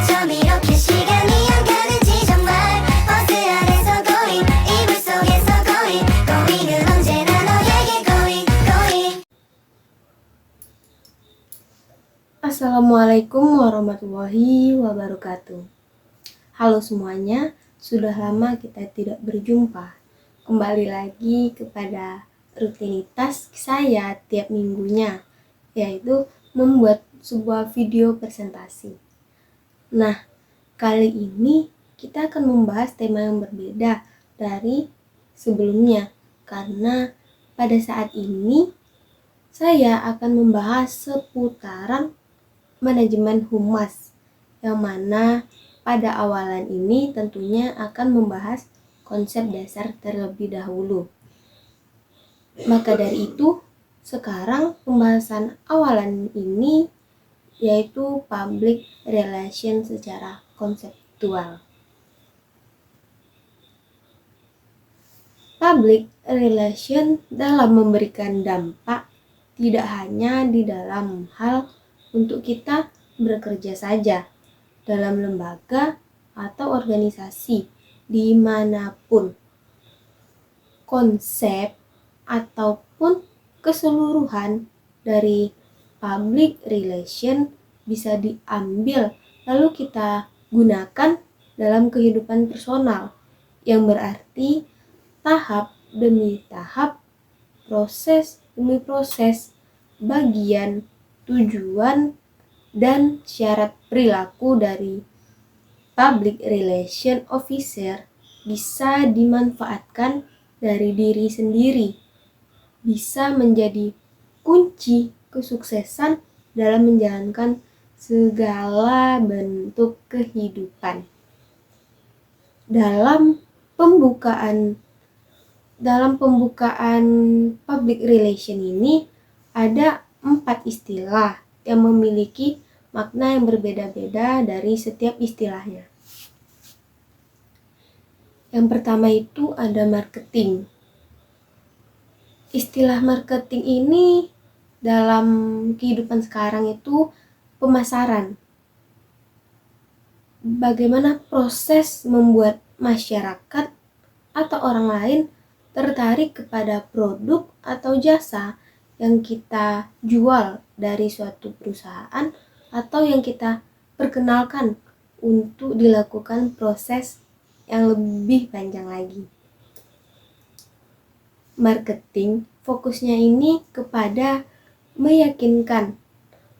좀 이렇게 시간이 안 가는지 정말 버스 안에서 going 이불 속에서 going은 언제나 너에게 going. Assalamualaikum warahmatullahi wabarakatuh. Halo semuanya, sudah lama kita tidak berjumpa. Kembali lagi kepada rutinitas saya tiap minggunya, yaitu membuat sebuah video presentasi. Nah, kali ini kita akan membahas tema yang berbeda dari sebelumnya, karena pada saat ini saya akan membahas seputaran manajemen humas, yang mana pada awalan ini tentunya akan membahas konsep dasar terlebih dahulu. Maka dari itu, sekarang pembahasan awalan ini yaitu public relation secara konseptual. Public relation dalam memberikan dampak tidak hanya di dalam hal untuk kita bekerja saja dalam lembaga atau organisasi dimanapun. Konsep ataupun keseluruhan dari public relation bisa diambil lalu kita gunakan dalam kehidupan personal, yang berarti tahap demi tahap, proses demi proses, bagian, tujuan, dan syarat perilaku dari public relation officer bisa dimanfaatkan dari diri sendiri, bisa menjadi kunci kesuksesan dalam menjalankan segala bentuk kehidupan. Dalam pembukaan public relation ini ada 4 istilah yang memiliki makna yang berbeda-beda dari setiap istilahnya. Yang pertama itu ada marketing. Istilah marketing ini dalam kehidupan sekarang itu pemasaran. Bagaimana proses membuat masyarakat atau orang lain tertarik kepada produk atau jasa yang kita jual dari suatu perusahaan atau yang kita perkenalkan untuk dilakukan proses yang lebih panjang lagi. Marketing fokusnya ini kepada meyakinkan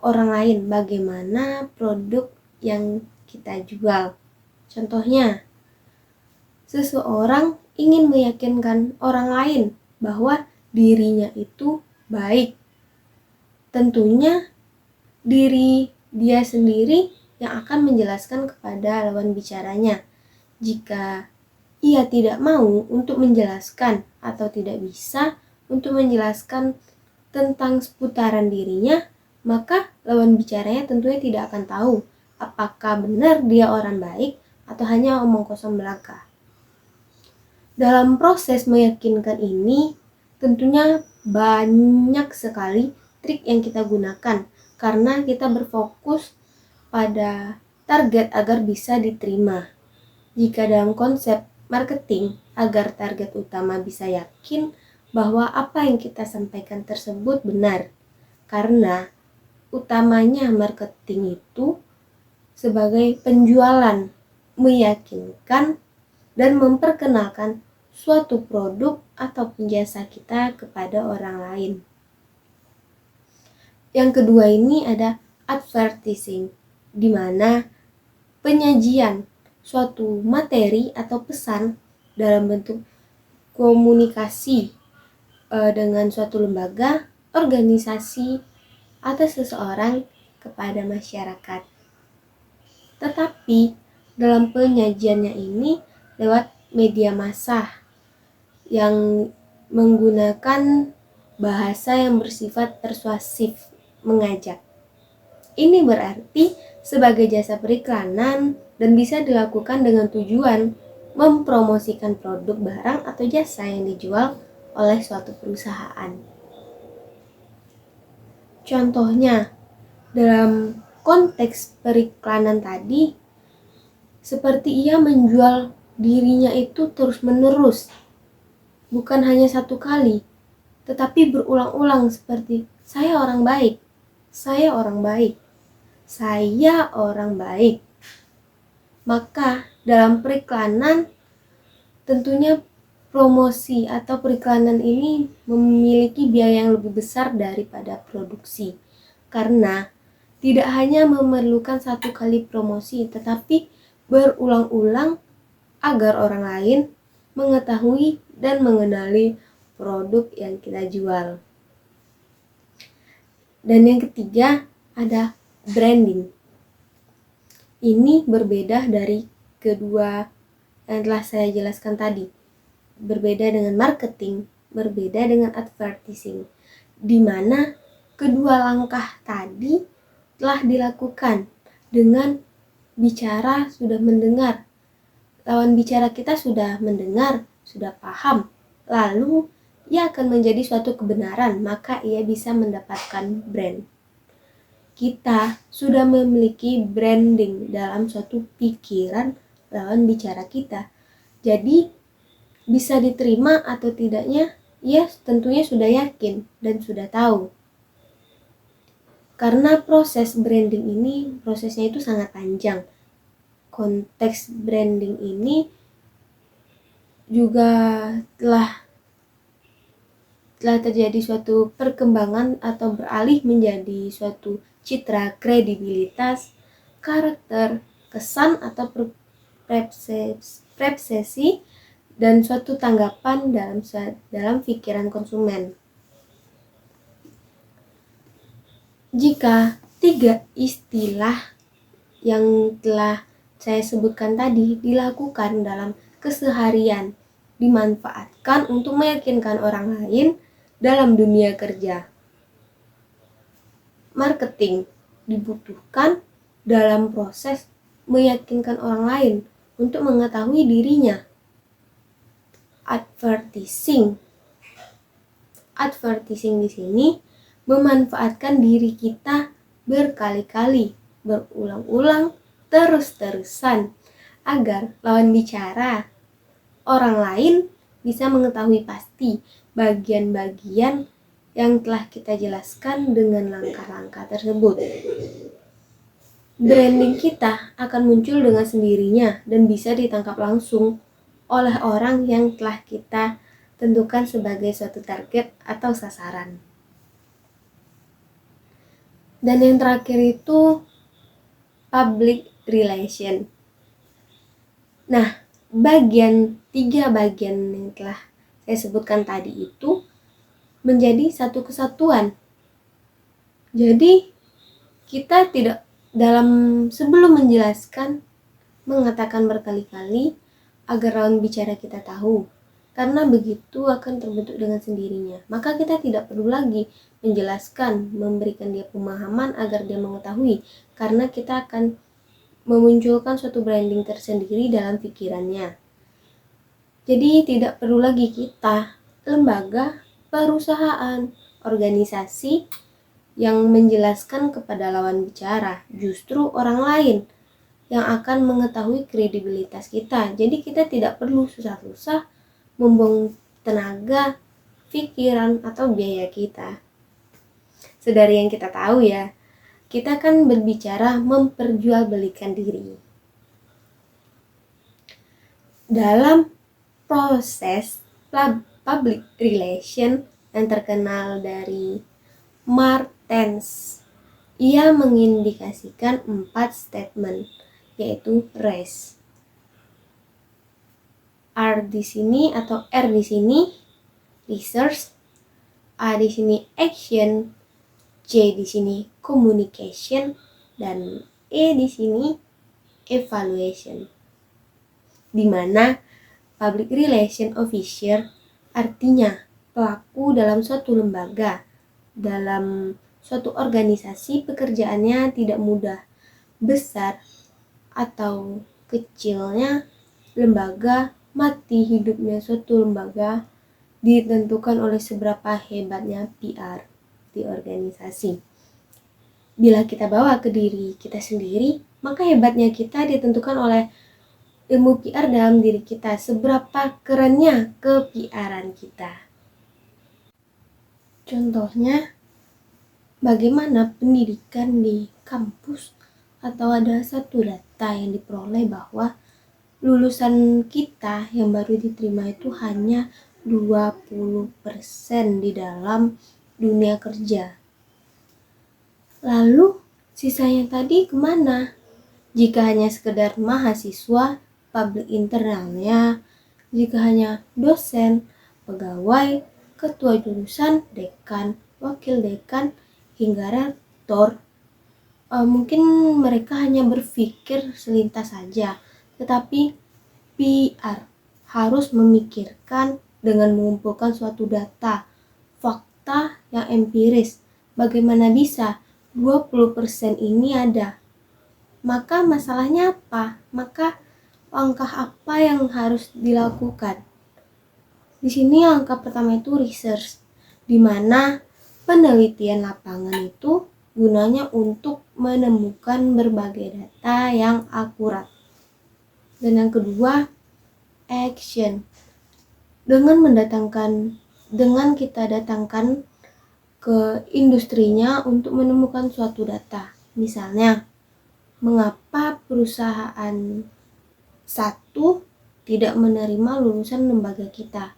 orang lain bagaimana produk yang kita jual. Contohnya, seseorang ingin meyakinkan orang lain bahwa dirinya itu baik. Tentunya diri dia sendiri yang akan menjelaskan kepada lawan bicaranya. Jika ia tidak mau untuk menjelaskan atau tidak bisa untuk menjelaskan tentang seputaran dirinya, maka lawan bicaranya tentunya tidak akan tahu apakah benar dia orang baik atau hanya omong kosong belaka. Dalam proses meyakinkan ini, tentunya banyak sekali trik yang kita gunakan karena kita berfokus pada target agar bisa diterima. Jika dalam konsep marketing, agar target utama bisa yakin bahwa apa yang kita sampaikan tersebut benar. Karena utamanya marketing itu sebagai penjualan, meyakinkan dan memperkenalkan suatu produk atau jasa kita kepada orang lain. Yang kedua ini ada advertising, di mana penyajian suatu materi atau pesan dalam bentuk komunikasi dengan suatu lembaga, organisasi, atau seseorang kepada masyarakat. Tetapi dalam penyajiannya ini lewat media massa yang menggunakan bahasa yang bersifat persuasif, mengajak. Ini berarti sebagai jasa periklanan dan bisa dilakukan dengan tujuan mempromosikan produk, barang, atau jasa yang dijual oleh suatu perusahaan. Contohnya, dalam konteks periklanan tadi, seperti ia menjual dirinya itu terus-menerus, bukan hanya satu kali, tetapi berulang-ulang seperti saya orang baik, saya orang baik, saya orang baik. Maka dalam periklanan tentunya promosi atau periklanan ini memiliki biaya yang lebih besar daripada produksi, karena tidak hanya memerlukan satu kali promosi, tetapi berulang-ulang agar orang lain mengetahui dan mengenali produk yang kita jual. Dan yang ketiga ada branding. Ini berbeda dari kedua yang telah saya jelaskan tadi. Berbeda dengan marketing, berbeda dengan advertising, di mana kedua langkah tadi telah dilakukan dengan bicara sudah mendengar. Lawan bicara kita sudah mendengar, sudah paham, lalu ia akan menjadi suatu kebenaran, maka ia bisa mendapatkan brand. Kita sudah memiliki branding dalam suatu pikiran lawan bicara kita. Jadi bisa diterima atau tidaknya, ia tentunya sudah yakin dan sudah tahu. Karena proses branding ini, prosesnya itu sangat panjang. Konteks branding ini juga telah terjadi suatu perkembangan atau beralih menjadi suatu citra, kredibilitas, karakter, kesan atau persepsi dan suatu tanggapan dalam pikiran konsumen. Jika tiga istilah yang telah saya sebutkan tadi dilakukan dalam keseharian, dimanfaatkan untuk meyakinkan orang lain dalam dunia kerja. Marketing dibutuhkan dalam proses meyakinkan orang lain untuk mengetahui dirinya. Advertising di sini memanfaatkan diri kita berkali-kali, berulang-ulang, terus-terusan, agar lawan bicara orang lain bisa mengetahui pasti bagian-bagian yang telah kita jelaskan dengan langkah-langkah tersebut. Branding kita akan muncul dengan sendirinya dan bisa ditangkap langsung oleh orang yang telah kita tentukan sebagai suatu target atau sasaran. Dan yang terakhir itu public relation. Nah, tiga bagian yang telah saya sebutkan tadi itu menjadi satu kesatuan. Jadi kita tidak sebelum menjelaskan mengatakan berkali-kali agar lawan bicara kita tahu, karena begitu akan terbentuk dengan sendirinya. Maka kita tidak perlu lagi menjelaskan, memberikan dia pemahaman agar dia mengetahui, karena kita akan memunculkan suatu branding tersendiri dalam pikirannya. Jadi tidak perlu lagi kita, lembaga, perusahaan, organisasi yang menjelaskan kepada lawan bicara, justru orang lain yang akan mengetahui kredibilitas kita. Jadi kita tidak perlu susah-susah membuang tenaga, pikiran, atau biaya kita. Sedari yang kita tahu ya, kita kan berbicara memperjualbelikan diri. Dalam proses public relation yang terkenal dari Martens, ia mengindikasikan 4 statement, yaitu RACE. R di sini atau R di sini research, A di sini action, C di sini communication, dan E di sini evaluation. Di mana public relation officer artinya pelaku dalam suatu lembaga, dalam suatu organisasi. Pekerjaannya tidak mudah, besar atau kecilnya lembaga, mati hidupnya suatu lembaga ditentukan oleh seberapa hebatnya PR di organisasi. Bila kita bawa ke diri kita sendiri, maka hebatnya kita ditentukan oleh ilmu PR dalam diri kita, seberapa kerennya ke PR-an kita. Contohnya, bagaimana pendidikan di kampus atau ada satu data yang diperoleh bahwa lulusan kita yang baru diterima itu hanya 20% di dalam dunia kerja. Lalu sisanya tadi kemana? Jika hanya sekedar mahasiswa, publik internalnya, jika hanya dosen, pegawai, ketua jurusan, dekan, wakil dekan, hingga rektor, mungkin mereka hanya berpikir selintas saja, tetapi PR harus memikirkan dengan mengumpulkan suatu data, fakta yang empiris. Bagaimana bisa 20% ini ada? Maka masalahnya apa? Maka langkah apa yang harus dilakukan? Di sini langkah pertama itu research, di mana penelitian lapangan itu gunanya untuk menemukan berbagai data yang akurat. Dan yang kedua, action. Dengan kita datangkan ke industrinya untuk menemukan suatu data. Misalnya, mengapa perusahaan satu tidak menerima lulusan lembaga kita?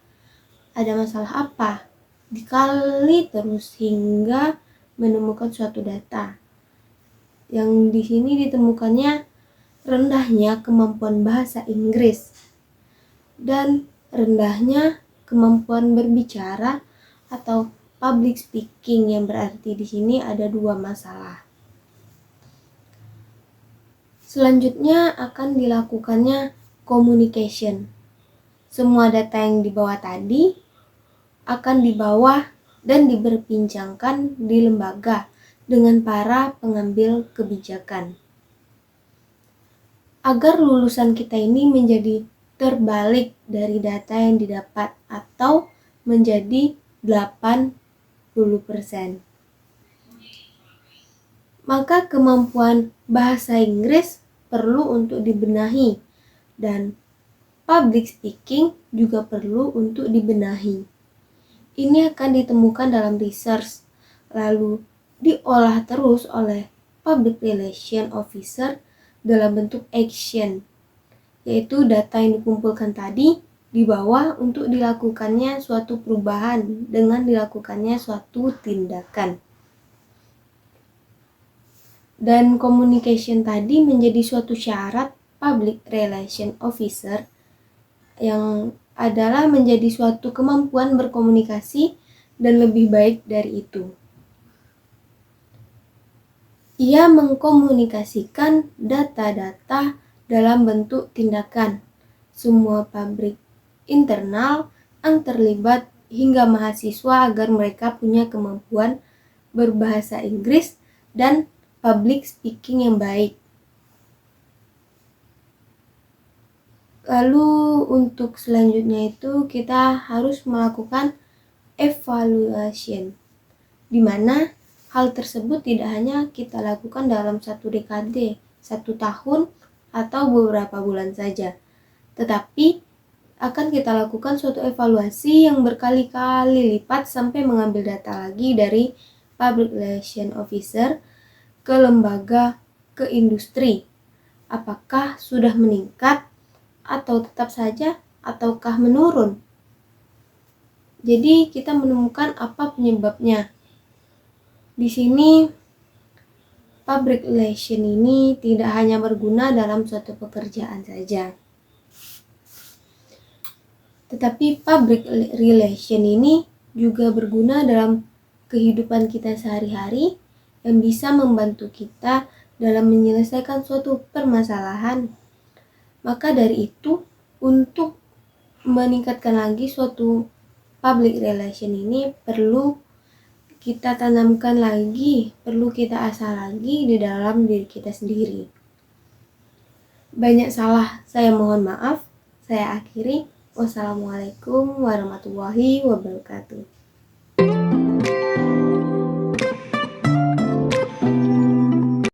Ada masalah apa? Dikali terus hingga menemukan suatu data. Yang di sini ditemukannya rendahnya kemampuan bahasa Inggris dan rendahnya kemampuan berbicara atau public speaking, yang berarti di sini ada dua masalah. Selanjutnya akan dilakukannya communication. Semua data yang dibawa tadi akan dibawa dan diperbincangkan di lembaga dengan para pengambil kebijakan. Agar lulusan kita ini menjadi terbalik dari data yang didapat atau menjadi 80%. Maka kemampuan bahasa Inggris perlu untuk dibenahi dan public speaking juga perlu untuk dibenahi. Ini akan ditemukan dalam research, lalu diolah terus oleh public relation officer dalam bentuk action, yaitu data yang dikumpulkan tadi dibawa untuk dilakukannya suatu perubahan dengan dilakukannya suatu tindakan. Dan communication tadi menjadi suatu syarat public relation officer, yang adalah menjadi suatu kemampuan berkomunikasi dan lebih baik dari itu. Ia mengkomunikasikan data-data dalam bentuk tindakan. Semua pabrik internal yang terlibat hingga mahasiswa agar mereka punya kemampuan berbahasa Inggris dan public speaking yang baik. Lalu untuk selanjutnya itu kita harus melakukan evaluation, di mana hal tersebut tidak hanya kita lakukan dalam satu dekade, 1 tahun, atau beberapa bulan saja, tetapi akan kita lakukan suatu evaluasi yang berkali-kali lipat sampai mengambil data lagi dari public relation officer ke lembaga, ke industri. Apakah sudah meningkat atau tetap saja ataukah menurun? Jadi kita menemukan apa penyebabnya. Di sini public relation ini tidak hanya berguna dalam suatu pekerjaan saja, tetapi public relation ini juga berguna dalam kehidupan kita sehari-hari, yang bisa membantu kita dalam menyelesaikan suatu permasalahan. Maka dari itu, untuk meningkatkan lagi suatu public relation ini perlu kita tanamkan lagi, perlu kita asah lagi di dalam diri kita sendiri. Banyak salah, saya mohon maaf. Saya akhiri. Wassalamualaikum warahmatullahi wabarakatuh.